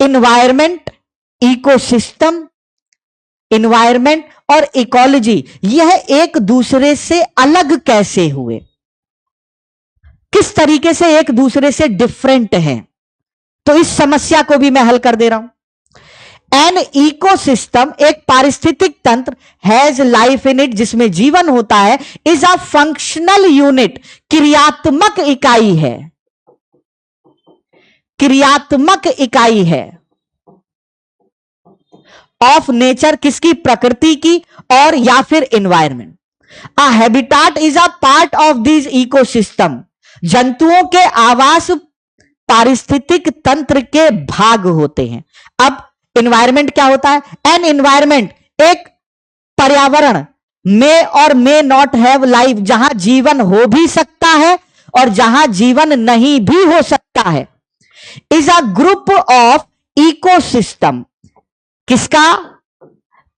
Environment, ecosystem, environment और ecology, यह एक दूसरे से अलग कैसे हुए, किस तरीके से एक दूसरे से डिफरेंट हैं? तो इस समस्या को भी मैं हल कर दे रहा हूं। एन इकोसिस्टम, एक पारिस्थितिक तंत्र, हैज लाइफ इन इट, जिसमें जीवन होता है, इज अ फंक्शनल यूनिट, क्रियात्मक इकाई है, क्रियात्मक इकाई है ऑफ नेचर, किसकी? प्रकृति की और या फिर environment. A habitat is a part of this ecosystem, जंतुओं के आवास पारिस्थितिक तंत्र के भाग होते हैं। अब एनवायरमेंट क्या होता है? एन एनवायरमेंट, एक पर्यावरण, मे और मे नॉट हैव लाइफ, जहां जीवन हो भी सकता है और जहां जीवन नहीं भी हो सकता है, is a group of ecosystem, किसका?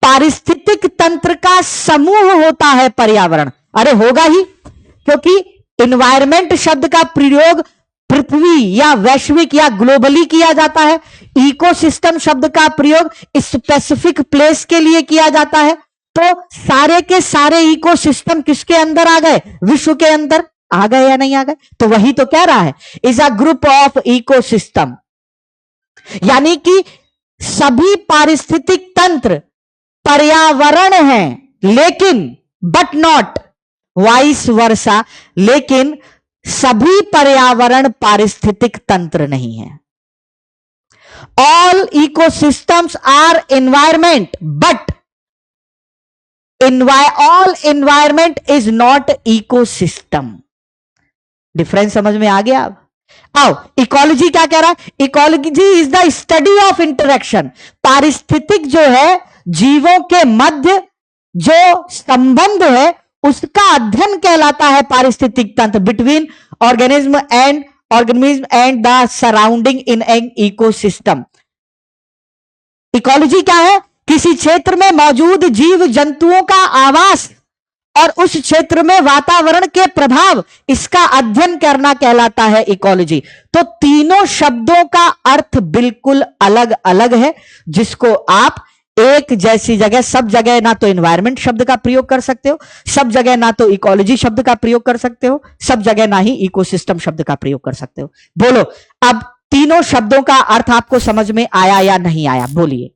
पारिस्थितिक तंत्र का समूह होता है पर्यावरण। अरे होगा ही, क्योंकि एनवायरमेंट शब्द का प्रयोग पृथ्वी या वैश्विक या ग्लोबली किया जाता है, इकोसिस्टम शब्द का प्रयोग स्पेसिफिक प्लेस के लिए किया जाता है। तो सारे के सारे इकोसिस्टम किसके अंदर आ गए? विश्व के अंदर आ गए या नहीं आ गए? तो वही तो कह रहा है, is a group of ecosystem, यानी कि सभी पारिस्थितिक तंत्र पर्यावरण हैं, लेकिन बट नॉट वाइस वर्सा, लेकिन सभी पर्यावरण पारिस्थितिक तंत्र नहीं है। All ecosystems are environment, but all environment is not ecosystem. Difference समझ में आ गया? अब आओ, इकोलॉजी क्या कह रहा है? Ecology is the study of interaction, पारिस्थितिक जो है, जीवों के मध्य जो संबंध है, उसका अध्ययन कहलाता है पारिस्थितिक तंत्र, between organism and the surrounding in an ecosystem. Ecology क्या है? किसी क्षेत्र में मौजूद जीव जंतुओं का आवास और उस क्षेत्र में वातावरण के प्रभाव, इसका अध्ययन करना कहलाता है इकोलॉजी। तो तीनों शब्दों का अर्थ बिल्कुल अलग अलग है, जिसको आप एक जैसी जगह, सब जगह ना तो एनवायरमेंट शब्द का प्रयोग कर सकते हो, सब जगह ना तो इकोलॉजी शब्द का प्रयोग कर सकते हो, सब जगह ना ही इकोसिस्टम शब्द का प्रयोग कर सकते हो। बोलो, अब तीनों शब्दों का अर्थ आपको समझ में आया या नहीं आया? बोलिए।